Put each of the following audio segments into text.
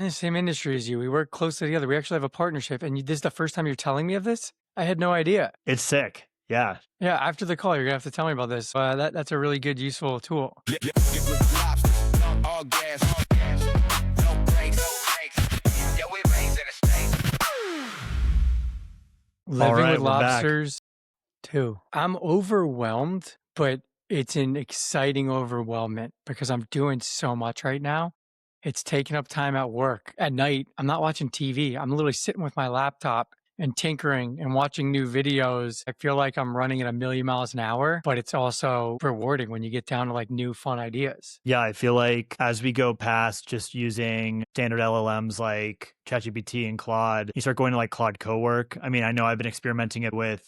In the same industry as you. We work closely together. We actually have a partnership, and this is the first time you're telling me of this? I had no idea. It's sick. Yeah. Yeah, after the call, you're gonna have to tell me about this. That's a really good, useful tool. All Living with right, we're back. lobsters too. I'm overwhelmed, but it's an exciting overwhelmment because I'm doing so much right now. It's taking up time at work. At night, I'm not watching TV. I'm literally sitting with my laptop and tinkering and watching new videos. I feel like I'm running at a million miles an hour, but it's also rewarding when you get down to like new fun ideas. Yeah, I feel like as we go past just using standard LLMs like ChatGPT and Claude, you start going to like Claude Cowork. I mean, I know I've been experimenting it with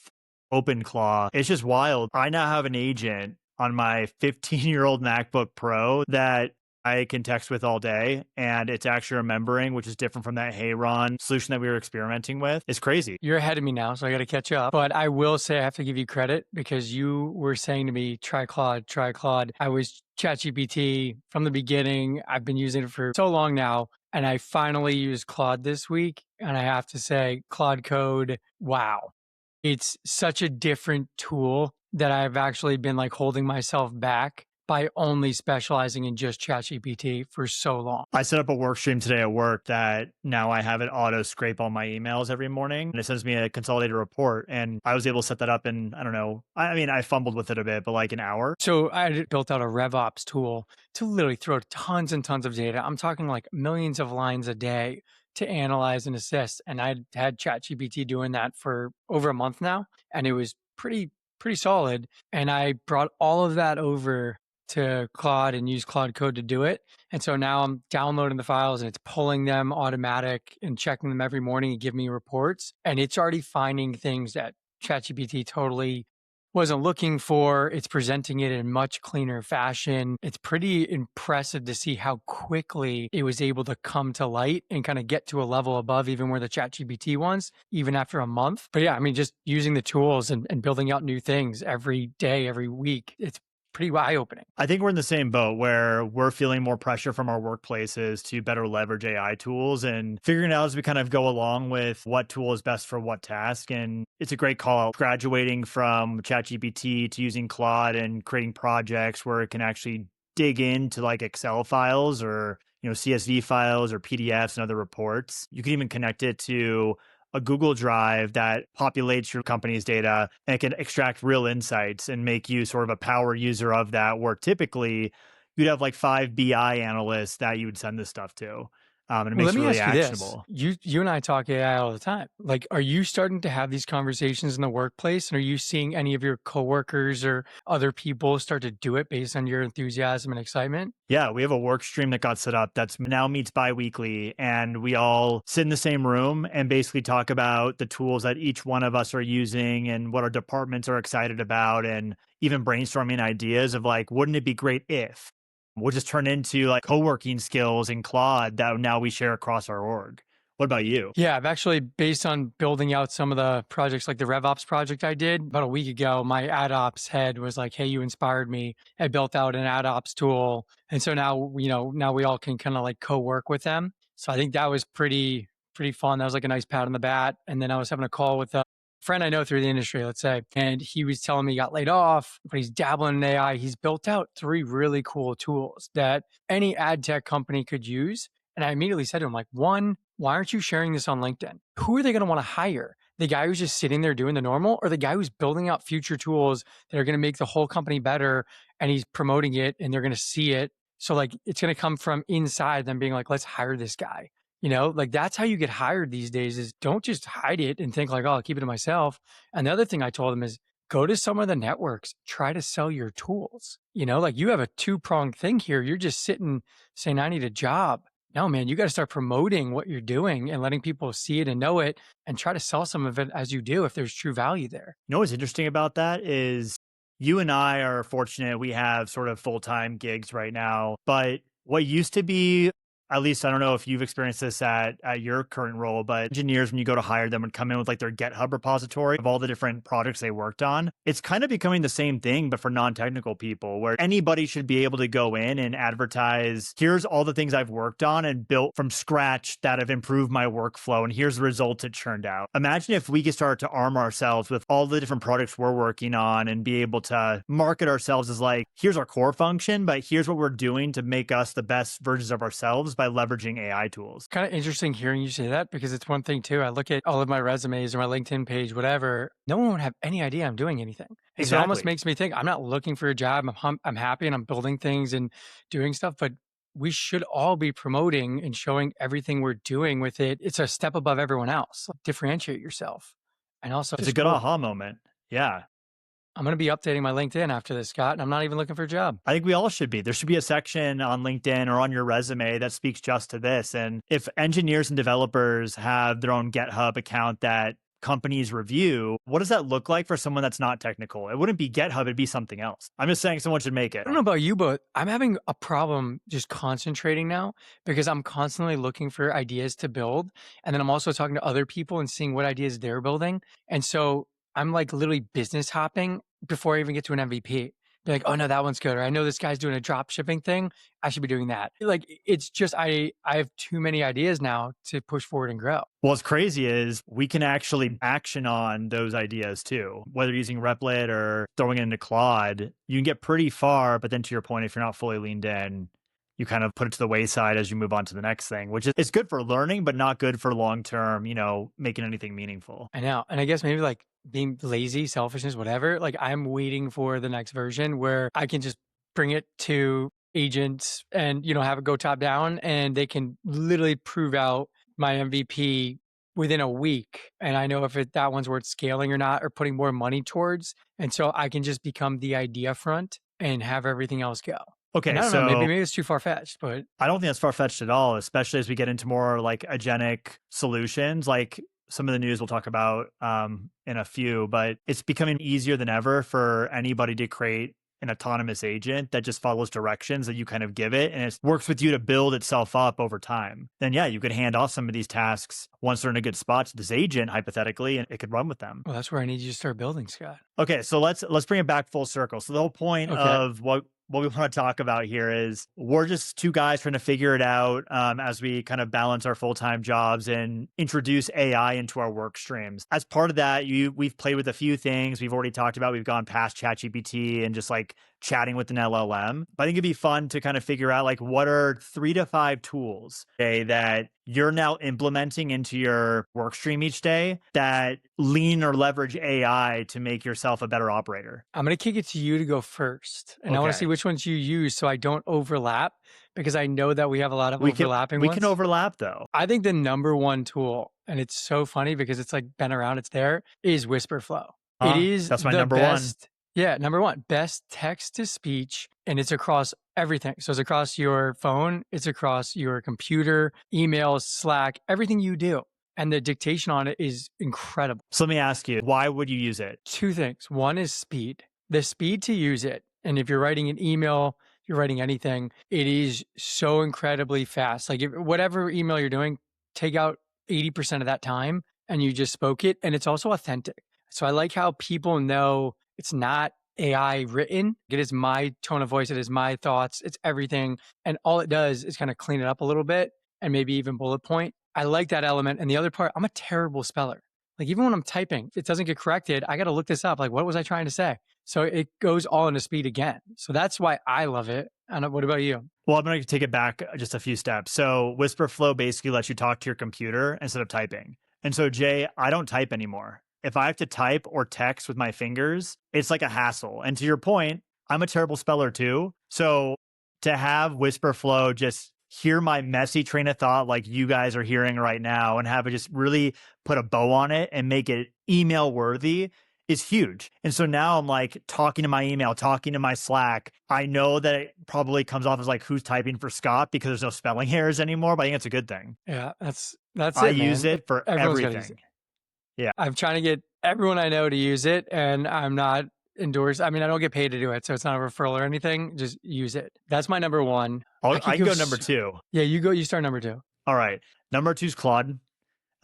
OpenClaw. It's just wild. I now have an agent on my 15-year-old MacBook Pro that I can text with all day, and it's actually remembering, which is different from that Heyron solution that we were experimenting with. It's crazy. You're ahead of me now, so I got to catch up. But I will say I have to give you credit because you were saying to me, try Claude, try Claude. I was ChatGPT from the beginning. I've been using it for so long now. And I finally used Claude this week. And I have to say, Claude Code, wow. It's such a different tool that I've actually been like holding myself back by only specializing in just ChatGPT for so long. I set up a work stream today at work that now I have it auto scrape all my emails every morning, and it sends me a consolidated report. And I was able to set that up in, I don't know, I mean, I fumbled with it a bit, but like an hour. So I built out a RevOps tool to literally throw tons and tons of data. I'm talking like millions of lines a day to analyze and assess. And I had ChatGPT doing that for over a month now, and it was pretty solid. And I brought all of that over to Claude and use Claude Code to do it. And so now I'm downloading the files and it's pulling them automatic and checking them every morning and give me reports. And it's already finding things that ChatGPT totally wasn't looking for. It's presenting it in much cleaner fashion. It's pretty impressive to see how quickly it was able to come to light and kind of get to a level above even where the ChatGPT ones, even after a month. But yeah, I mean, just using the tools and building out new things every day, every week, it's pretty eye-opening. I think we're in the same boat where we're feeling more pressure from our workplaces to better leverage AI tools and figuring out as we kind of go along with what tool is best for what task. And it's a great call out graduating from ChatGPT to using Claude and creating projects where it can actually dig into like Excel files or CSV files or PDFs and other reports. You can even connect it to a Google Drive that populates your company's data and can extract real insights and make you sort of a power user of that, where typically you'd have like 5 BI analysts that you would send this stuff to. And it Well, let makes it me really ask you this. actionable. You and I talk AI all the time. Like, are you starting to have these conversations in the workplace? And are you seeing any of your coworkers or other people start to do it based on your enthusiasm and excitement? Yeah, we have a work stream that got set up that's now meets bi-weekly, and we all sit in the same room and basically talk about the tools that each one of us are using and what our departments are excited about, and even brainstorming ideas of like, wouldn't it be great if? We'll just turn into like co-working skills in Claude that now we share across our org. What about you? Yeah, I've actually, based on building out some of the projects, like the RevOps project I did about a week ago, my AdOps head was like, hey, you inspired me. I built out an AdOps tool. And so now, now we all can kind of like co-work with them. So I think that was pretty fun. That was like a nice pat on the back. And then I was having a call with a friend I know through the industry, let's say, and he was telling me he got laid off, but he's dabbling in AI. He's built out 3 really cool tools that any ad tech company could use. And I immediately said to him, like, one, why aren't you sharing this on LinkedIn? Who are they going to want to hire? The guy who's just sitting there doing the normal, or the guy who's building out future tools that are going to make the whole company better, and he's promoting it and they're going to see it. So like it's going to come from inside them being like, let's hire this guy. Like that's how you get hired these days is don't just hide it and think like, oh, I'll keep it to myself. And the other thing I told him is go to some of the networks, try to sell your tools. Like you have a 2-pronged thing here. You're just sitting saying, I need a job. No, man, you got to start promoting what you're doing and letting people see it and know it and try to sell some of it as you do if there's true value there. You know what's interesting about that is you and I are fortunate we have sort of full-time gigs right now, but what used to be at least I don't know if you've experienced this at your current role, but engineers, when you go to hire them, would come in with like their GitHub repository of all the different projects they worked on. It's kind of becoming the same thing, but for non-technical people, where anybody should be able to go in and advertise, here's all the things I've worked on and built from scratch that have improved my workflow, and here's the results it churned out. Imagine if we could start to arm ourselves with all the different projects we're working on and be able to market ourselves as like, here's our core function, but here's what we're doing to make us the best versions of ourselves by leveraging AI tools. Kind of interesting hearing you say that, because it's one thing too. I look at all of my resumes or my LinkedIn page, whatever. No one would have any idea I'm doing anything. And so it almost Exactly. makes me think I'm not looking for a job. I'm happy and I'm building things and doing stuff, but we should all be promoting and showing everything we're doing with it. It's a step above everyone else. Differentiate yourself. And also, It's a just good cool. aha moment. Yeah. I'm going to be updating my LinkedIn after this, Scott, and I'm not even looking for a job. I think we all should be. There should be a section on LinkedIn or on your resume that speaks just to this. And if engineers and developers have their own GitHub account that companies review, what does that look like for someone that's not technical? It wouldn't be GitHub, it'd be something else. I'm just saying someone should make I it. don't know about you, but I'm having a problem just concentrating now, because I'm constantly looking for ideas to build. And then I'm also talking to other people and seeing what ideas they're building. And so I'm like literally business hopping before I even get to an MVP. Be like, oh no, that one's good. Or I know this guy's doing a drop shipping thing. I should be doing that. Like, it's just, I have too many ideas now to push forward and grow. What's crazy is we can actually action on those ideas too. Whether using Replit or throwing it into Claude, you can get pretty far. But then to your point, if you're not fully leaned in, you kind of put it to the wayside as you move on to the next thing, which is it's good for learning, but not good for long term, making anything meaningful. I know. And I guess maybe like being lazy, selfishness, whatever. Like, I'm waiting for the next version where I can just bring it to agents and, have it go top down, and they can literally prove out my MVP within a week. And I know if that one's worth scaling or not, or putting more money towards. And so I can just become the idea front and have everything else go. And Okay, I don't know, maybe so it's too far fetched, but I don't think that's far fetched at all, especially as we get into more like agentic solutions, like some of the news we'll talk about in a few, but it's becoming easier than ever for anybody to create an autonomous agent that just follows directions that you kind of give it and it works with you to build itself up over time. Then yeah, you could hand off some of these tasks once they're in a good spot to this agent, hypothetically, and it could run with them. well, that's where I need you to start building, Scott. Okay, so let's bring it back full circle. So the whole point Okay. of what we want to talk about here is we're just two guys trying to figure it out as we kind of balance our full-time jobs and introduce AI into our work streams. As part of that, we've played with a few things we've already talked about. We've gone past ChatGPT and just like chatting with an LLM. But I think it'd be fun to kind of figure out like what are 3 to 5 tools, okay, that you're now implementing into your work stream each day that lean or leverage AI to make yourself a better operator. I'm going to kick it to you to go first. And I want to see Okay. which ones you use so I don't overlap, because I know that we have a lot of We can overlapping we can ones. overlap though. I think the number one tool, and it's so funny because it's like been around, it's there, is Whisper Flow. It is That's my the number one. best. Yeah, number one, best text to speech, and it's across everything. So it's across your phone, it's across your computer, email, Slack, everything you do. And the dictation on it is incredible. So let me ask you, why would you use it? Two things. One is speed, the speed to use it. And if you're writing an email, you're writing anything, it is so incredibly fast. Like, whatever email you're doing, take out 80% of that time and you just spoke it. And it's also authentic. So I like how people know it's not AI written. It is my tone of voice. It is my thoughts. It's everything. And all it does is kind of clean it up a little bit and maybe even bullet point. I like that element. And the other part, I'm a terrible speller. Like, even when I'm typing, if it doesn't get corrected, I got to look this up. Like, what was I trying to say? So it goes all into speed again. So that's why I love it. And what about you? Well, I'm going to take it back just a few steps. So Whisper Flow basically lets you talk to your computer instead of typing. And so Jay, I don't type anymore. If I have to type or text with my fingers, it's like a hassle. And to your point, I'm a terrible speller too. So to have Whisper Flow just hear my messy train of thought like you guys are hearing right now and have it just really put a bow on it and make it email worthy is huge. And so now I'm like talking to my email, talking to my Slack. I know that it probably comes off as like who's typing for Scott because there's no spelling errors anymore, but I think it's a good thing. Yeah, that's I it, use man. it for Everyone's got to use it. everything. Yeah. I'm trying to get everyone I know to use it, and I'm not endorse. I mean, I don't get paid to do it, so it's not a referral or anything. Just use it. That's my number one. I could I can go. go number two. Yeah, you go. You start number two. All right. Number two is Claude.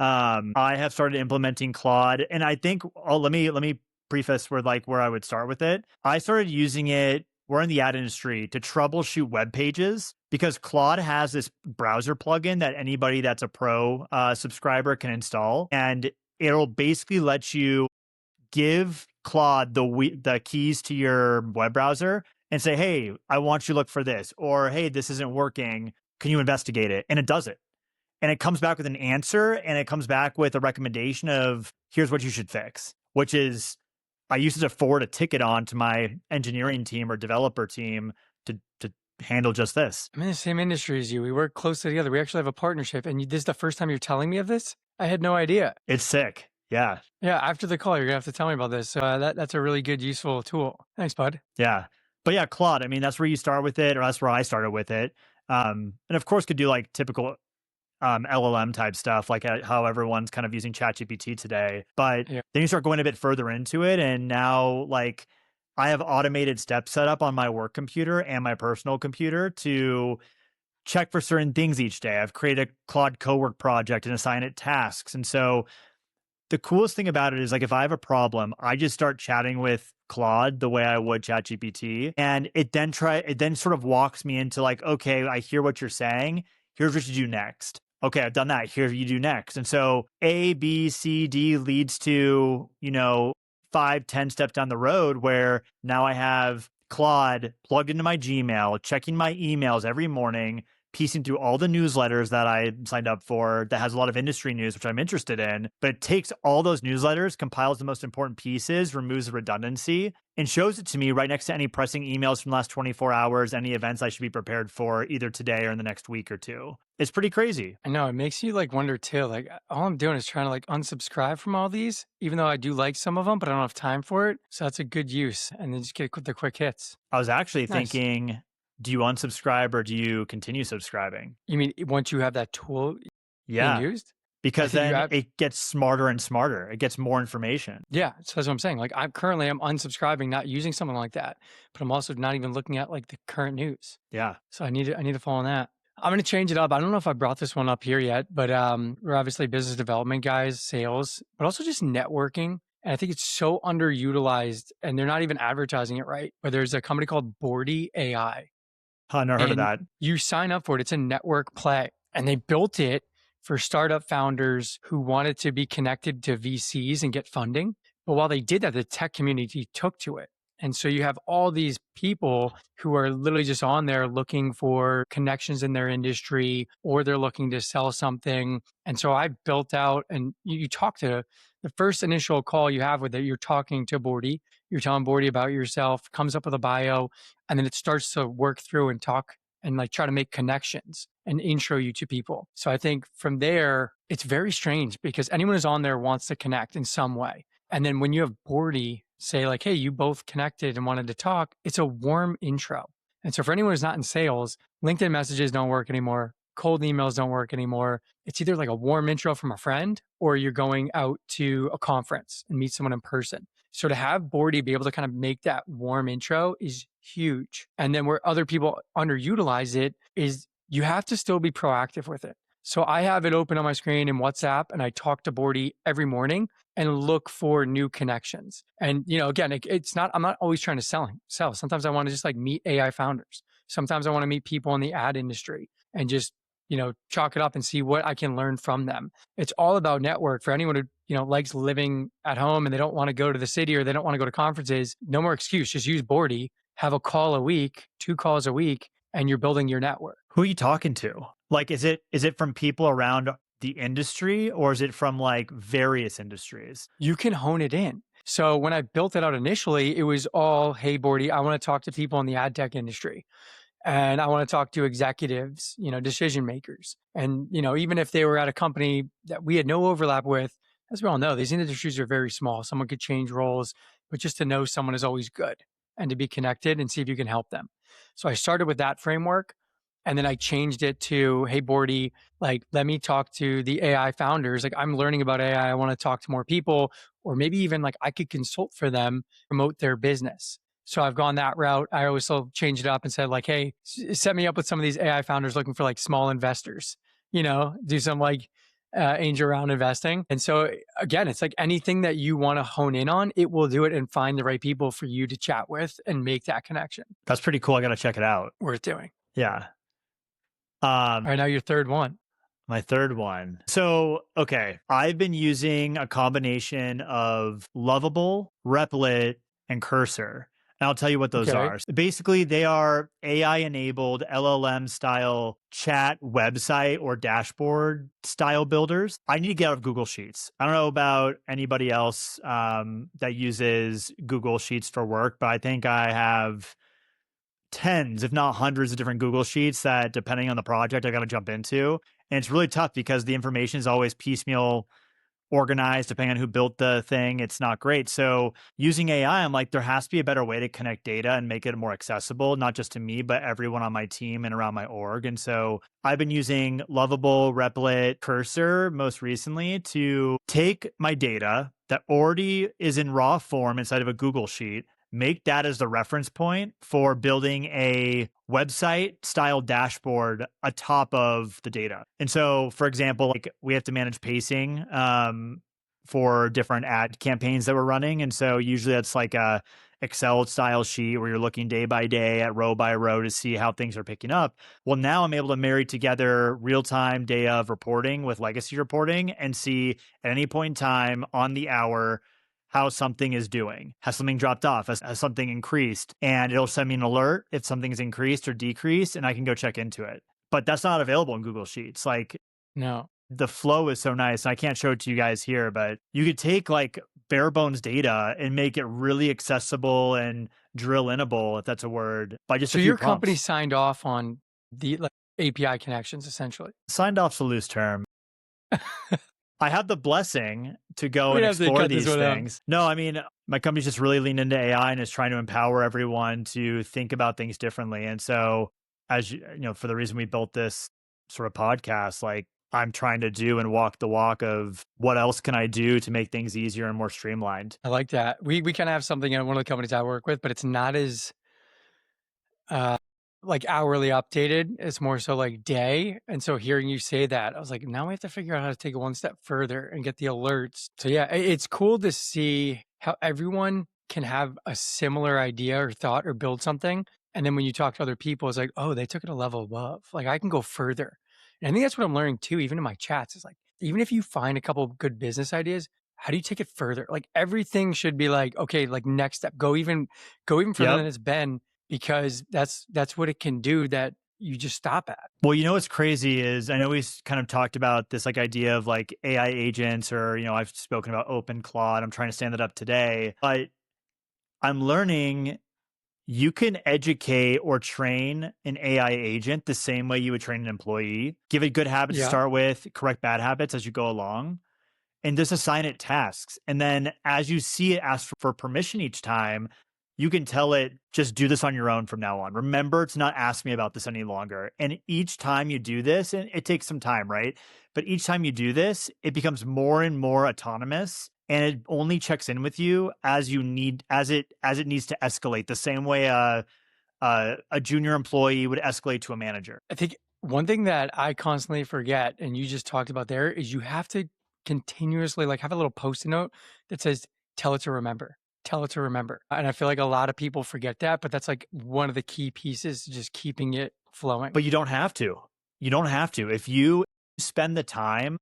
I have started implementing Claude, and I think let me preface where I would start with it. I started using it. We're in the ad industry to troubleshoot web pages because Claude has this browser plugin that anybody that's a pro subscriber can install, and it'll basically let you give Claude the keys to your web browser and say, "Hey, I want you to look for this," or "Hey, this isn't working. Can you investigate it?" And it does it, and it comes back with an answer, and it comes back with a recommendation of here's what you should fix, which is I used it to forward a ticket on to my engineering team or developer team to handle just this. I'm in the same industry as you. We work closely together. We actually have a partnership, and this is the first time you're telling me of this. I had no idea. It's sick. Yeah. Yeah, after the call, you're gonna have to tell me about this. So that's a really good, useful tool. Thanks, bud. Yeah. But yeah, Claude, I mean, that's where you start with it, or that's where I started with it. And of course could do like typical LLM type stuff, like how everyone's kind of using ChatGPT today. But Yeah, then you start going a bit further into it, and now like I have automated steps set up on my work computer and my personal computer to check for certain things each day. I've created a Claude cowork project and assign it tasks, and so the coolest thing about it is like if I have a problem, I just start chatting with Claude the way I would ChatGPT, and it then sort of walks me into like, okay, I hear what you're saying. Here's what you do next. Okay, I've done that. Here's what you do next. And so A, B, C, D leads to, 5, 10 steps down the road where now I have Claude plugged into my Gmail, checking my emails every morning, piecing through all the newsletters that I signed up for that has a lot of industry news, which I'm interested in. But it takes all those newsletters, compiles the most important pieces, removes the redundancy, and shows it to me right next to any pressing emails from the last 24 hours, any events I should be prepared for either today or in the next week or two. It's pretty crazy. I know it makes you like wonder too. Like all I'm doing is trying to like unsubscribe from all these, even though I do like some of them, but I don't have time for it. So that's a good use, and then just get the quick hits. I was actually Nice. thinking, do you unsubscribe or do you continue subscribing? You mean once you have that tool being Yeah, used? I because think you then have. it gets smarter and smarter. It gets more information. Yeah, so that's what I'm saying. Like I'm unsubscribing, not using something like that, but I'm also not even looking at like the current news. Yeah. So I need to follow that. I'm gonna change it up. I don't know if I brought this one up here yet, but we're obviously business development guys, sales, but also just networking. And I think it's so underutilized, and they're not even advertising it right. But there's a company called Bordy AI, I never heard of and that. you sign up for it. It's a network play, and they built it for startup founders who wanted to be connected to VCs and get funding. But while they did that, the tech community took to it. And so you have all these people who are literally just on there looking for connections in their industry, or they're looking to sell something. And so I built out, and you talk to the first initial call you have with it, you're talking to Bordy, you're telling Bordy about yourself, comes up with a bio, and then it starts to work through and talk and like try to make connections and intro you to people. So I think from there, it's very strange because anyone who's on there wants to connect in some way. And then when you have Bordy say like, hey, you both connected and wanted to talk, it's a warm intro. And so for anyone who's not in sales, LinkedIn messages don't work anymore. Cold emails don't work anymore. It's either like a warm intro from a friend or you're going out to a conference and meet someone in person. So to have Bordy be able to kind of make that warm intro is huge. And then where other people underutilize it is you have to still be proactive with it. So I have it open on my screen in WhatsApp and I talk to Bordy every morning and look for new connections. And again, it's not. I'm not always trying to sell. Sometimes I want to just like meet AI founders. Sometimes I want to meet people in the ad industry and just chalk it up and see what I can learn from them. It's all about network for anyone who likes living at home and they don't want to go to the city or they don't want to go to conferences. No more excuse. Just use Bordy. Have a call a week, 2 calls a week, and you're building your network. Who are you talking to? Like, is it from people around the industry or is it from like various industries? You can hone it in. So when I built it out initially, it was all, hey, Bordy, I want to talk to people in the ad tech industry. And I want to talk to executives, decision makers. And, even if they were at a company that we had no overlap with, as we all know, these industries are very small. Someone could change roles, but just to know someone is always good and to be connected and see if you can help them. So I started with that framework. And then I changed it to, hey, Bordy, like, let me talk to the AI founders. Like, I'm learning about AI. I want to talk to more people, or maybe even like I could consult for them, promote their business. So I've gone that route. I also changed it up and said, like, hey, set me up with some of these AI founders looking for like small investors, do some like angel round investing. And so again, it's like anything that you want to hone in on, it will do it and find the right people for you to chat with and make that connection. That's pretty cool. I got to check it out. Worth doing. Yeah. All right, now your third one. My third one. So, okay, I've been using a combination of Lovable, Replit, and Cursor. And I'll tell you what those Okay. are. Basically, they are AI enabled LLM style chat website or dashboard style builders. I need to get out of Google Sheets. I don't know about anybody else that uses Google Sheets for work, but I think I have tens, if not hundreds of different Google Sheets that, depending on the project, I got to jump into. And it's really tough because the information is always piecemeal organized depending on who built the thing. It's not great. So using AI, I'm like, there has to be a better way to connect data and make it more accessible, not just to me, but everyone on my team and around my org. And so I've been using Lovable, Replit, Cursor most recently to take my data that already is in raw form inside of a Google Sheet, make that as the reference point for building a website style dashboard atop of the data. And so, for example, like we have to manage pacing for different ad campaigns that we're running. And so usually that's like a Excel style sheet where you're looking day by day at row by row to see how things are picking up. Well, now I'm able to marry together real-time day of reporting with legacy reporting and see at any point in time on the hour how something is doing. Has something dropped off? Has something increased? And it'll send me an alert if something's increased or decreased, and I can go check into it. But that's not available in Google Sheets. Like No. the flow is so nice. And I can't show it to you guys here, but you could take like bare bones data and make it really accessible and drill inable, if that's a word, by just a So few your company prompts. signed off on the like API connections essentially. Signed off's a loose term. I have the blessing to go We'd and have to explore cut this these one out. things. No, I mean, my company's just really leaned into AI and is trying to empower everyone to think about things differently. And so, as you know, for the reason we built this sort of podcast, like I'm trying to do and walk the walk of what else can I do to make things easier and more streamlined. I like that. We kind of have something in one of the companies I work with, but it's not as uh like hourly updated. It's more so like day. And so hearing you say that, I was like, now we have to figure out how to take it one step further and get the alerts. So yeah, it's cool to see how everyone can have a similar idea or thought or build something. And then when you talk to other people, it's like, oh, they took it a level above. Like I can go further. And I think that's what I'm learning too, even in my chats. Is like, even if you find a couple of good business ideas, how do you take it further? Like everything should be like, okay, like next step, go even further Yep. than it's been, because that's what it can do that you just stop at. Well, you know what's crazy is I know we kind of talked about this like idea of like AI agents, or I've spoken about open Claude. I'm trying to stand that up today, but I'm learning you can educate or train an AI agent the same way you would train an employee. Give it good habits to Yeah. start with, correct bad habits as you go along, and just assign it tasks. And then as you see it ask for permission each time, you can tell it, just do this on your own from now on. Remember to not ask me about this any longer. And each time you do this, and it takes some time, right? But each time you do this, it becomes more and more autonomous. And it only checks in with you as you need, as it needs to escalate, the same way a junior employee would escalate to a manager. I think one thing that I constantly forget, and you just talked about there, is you have to continuously like have a little post-it note that says, tell it to remember. Tell it to remember. And I feel like a lot of people forget that, but that's like one of the key pieces to just keeping it flowing. But you don't have to. You don't have to. If you spend the time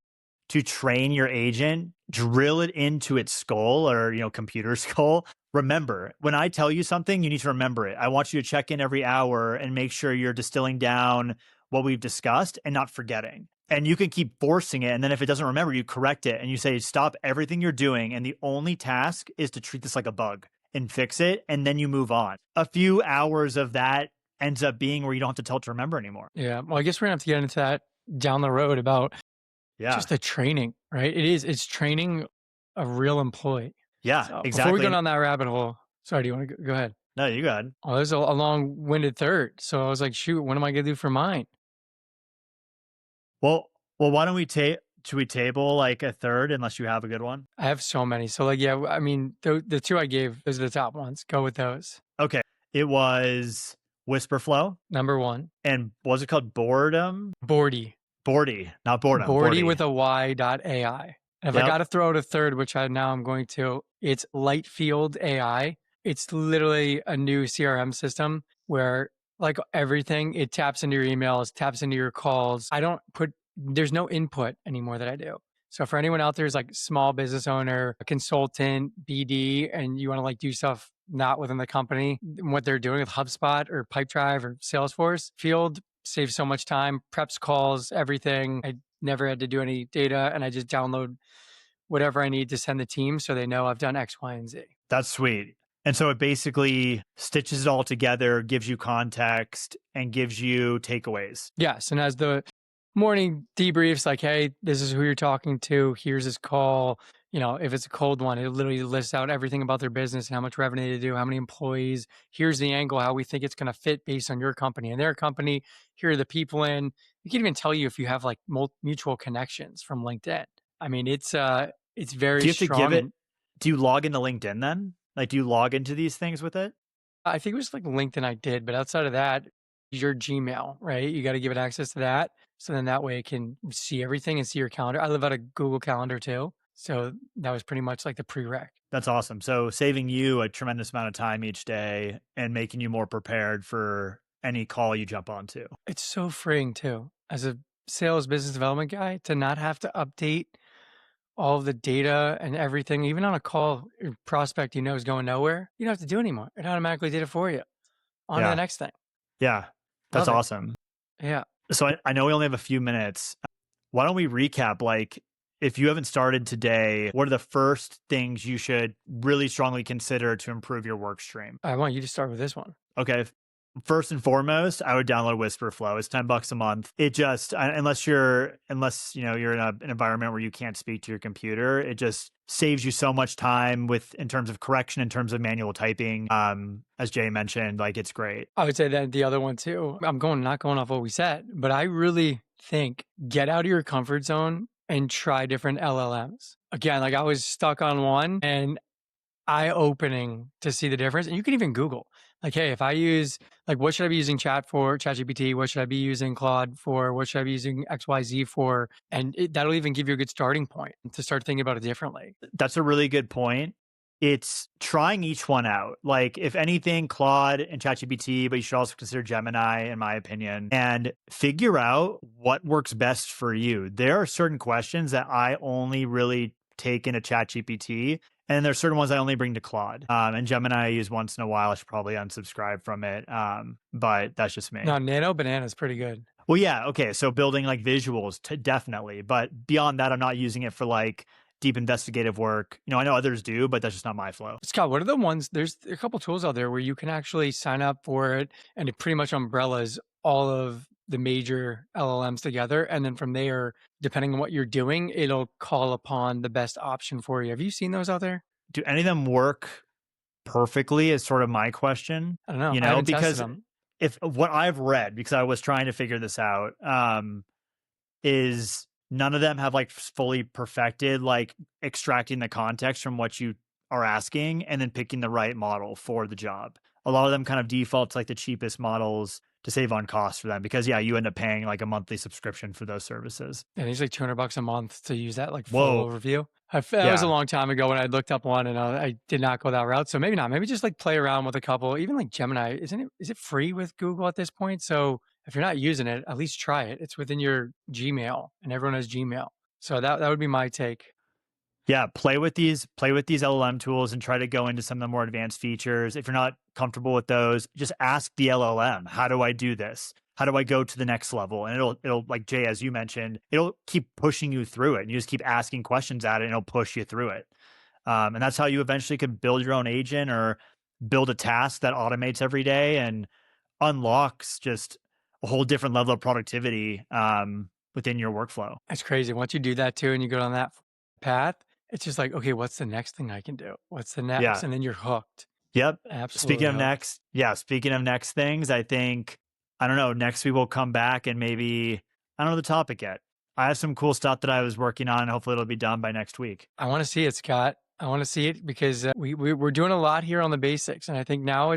to train your agent, drill it into its skull, or, computer skull. Remember, when I tell you something, you need to remember it. I want you to check in every hour and make sure you're distilling down what we've discussed and not forgetting. And you can keep forcing it. And then if it doesn't remember, you correct it and you say, stop everything you're doing. And the only task is to treat this like a bug and fix it. And then you move on. A few hours of that ends up being where you don't have to tell it to remember anymore. Yeah. Well, I guess we're gonna have to get into that down the road about Yeah. just the training, right? It's training a real employee. Yeah, So before we go exactly. down that rabbit hole, sorry, do you want to go ahead? No, you got it. Oh, there's a long-winded third. So I was like, shoot, what am I gonna do for mine? Well, why don't we take should we table like a third unless you have a good one? I have so many. So like, yeah, I mean, the two I gave, those are the top ones. Go with those. Okay. It was Whisper Flow Number one, and what was it called? Boredom? Bordy. Bordy, not boredom, Bordy Bordy. with a Y dot AI. And if I Yep. got to throw out a third, which I'm going to, it's Lightfield AI. It's literally a new CRM system where, like everything, it taps into your emails, taps into your calls. There's no input anymore that I do. So for anyone out there who's like small business owner, a consultant, BD, and you want to like do stuff not within the company, what they're doing with HubSpot or Pipedrive or Salesforce, Field saves so much time, preps calls, everything. I never had to do any data, and I just download whatever I need to send the team so they know I've done X, Y, and Z. That's sweet. And so it basically stitches it all together, gives you context, and gives you takeaways. Yes. And as the morning debriefs, like, hey, this is who you're talking to. Here's this call. If it's a cold one, it literally lists out everything about their business and how much revenue they do, how many employees. Here's the angle, how we think it's going to fit based on your company and their company. Here are the people in. We can even tell you if you have like mutual connections from LinkedIn. I mean, it's Do very you have to give strong. it And do you log into LinkedIn then? Like, do you log into these things with it? I think it was like LinkedIn I did, but outside of that, your Gmail, right? You got to give it access to that. So then that way it can see everything and see your calendar. I live out a Google Calendar too. So that was pretty much like the prereq. That's awesome. So saving you a tremendous amount of time each day and making you more prepared for any call you jump onto. It's so freeing too, as a sales business development guy, to not have to update all of the data and everything. Even on a call, your prospect is going nowhere. You don't have to do anymore. It automatically did it for you. On to the Yeah. next thing. Yeah. That's Love it. awesome. Yeah. So I know we only have a few minutes. Why don't we recap? Like, if you haven't started today, what are the first things you should really strongly consider to improve your work stream? I want you to start with this one. Okay. First and foremost, I would download Whisperflow. It's $10 a month. It just unless you're in an environment where you can't speak to your computer, it just saves you so much time in terms of correction, in terms of manual typing. As Jay mentioned, like it's great. I would say that the other one too. Not going off what we said, but I really think get out of your comfort zone and try different LLMs. Again, like I was stuck on one and eye-opening to see the difference. And you can even Google, like, hey, if I use, like, what should I be using ChatGPT? What should I be using Claude for? What should I be using XYZ for? And that'll even give you a good starting point to start thinking about it differently. That's a really good point. It's trying each one out. Like, if anything, Claude and ChatGPT, but you should also consider Gemini, in my opinion, and figure out what works best for you. There are certain questions that I only really take into ChatGPT, and there's certain ones I only bring to Claude. And Gemini I use once in a while. I should probably unsubscribe from it. But that's just me. Now, Nano Banana is pretty good. Well, yeah, okay. So building like visuals, definitely. But beyond that, I'm not using it for like deep investigative work. I know others do, but that's just not my flow. Scott, what are the ones? There's a couple tools out there where you can actually sign up for it, and it pretty much umbrellas all of the major LLMs together. And then from there, depending on what you're doing, it'll call upon the best option for you. Have you seen those out there? Do any of them work perfectly is sort of my question, I don't know. I haven't tested because them. if what I've read, because I was trying to figure this out, is none of them have like fully perfected, like extracting the context from what you are asking and then picking the right model for the job. A lot of them kind of default to like the cheapest models to save on costs for them because yeah, you end up paying like a monthly subscription for those services. And it's like $200 a month to use that like full Whoa. overview. That was a Yeah. long time ago when I looked up one and I did not go that route. So maybe not. Maybe just like play around with a couple. Even like Gemini, is it free with Google at this point? So if you're not using it, at least try it. It's within your Gmail, and everyone has Gmail. So that would be my take. Yeah, play with these LLM tools and try to go into some of the more advanced features. If you're not comfortable with those, just ask the LLM, how do I do this? How do I go to the next level? And it'll like Jay, as you mentioned, it'll keep pushing you through it. And you just keep asking questions at it and it'll push you through it. And that's how you eventually can build your own agent or build a task that automates every day and unlocks just a whole different level of productivity within your workflow. It's crazy. Once you do that too and you go down that path, it's just like, okay, what's the next thing I can do? What's the next? Yeah. And then you're hooked. Yep. Absolutely hooked. Speaking of next things, I think, I don't know, next week we'll come back and maybe, I don't know the topic yet. I have some cool stuff that I was working on. Hopefully, it'll be done by next week. I want to see it, Scott. I want to see it because we're doing a lot here on the basics, and I think now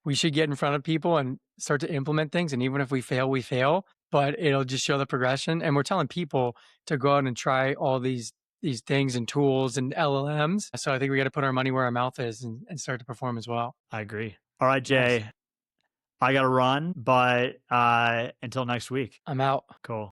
we should get in front of people and start to implement things. And even if we fail, we fail, but it'll just show the progression. And we're telling people to go out and try all these things and tools and LLMs. So I think we got to put our money where our mouth is and start to perform as well. I agree. All right, Yes, Jay, I got to run, but until next week. I'm out. Cool.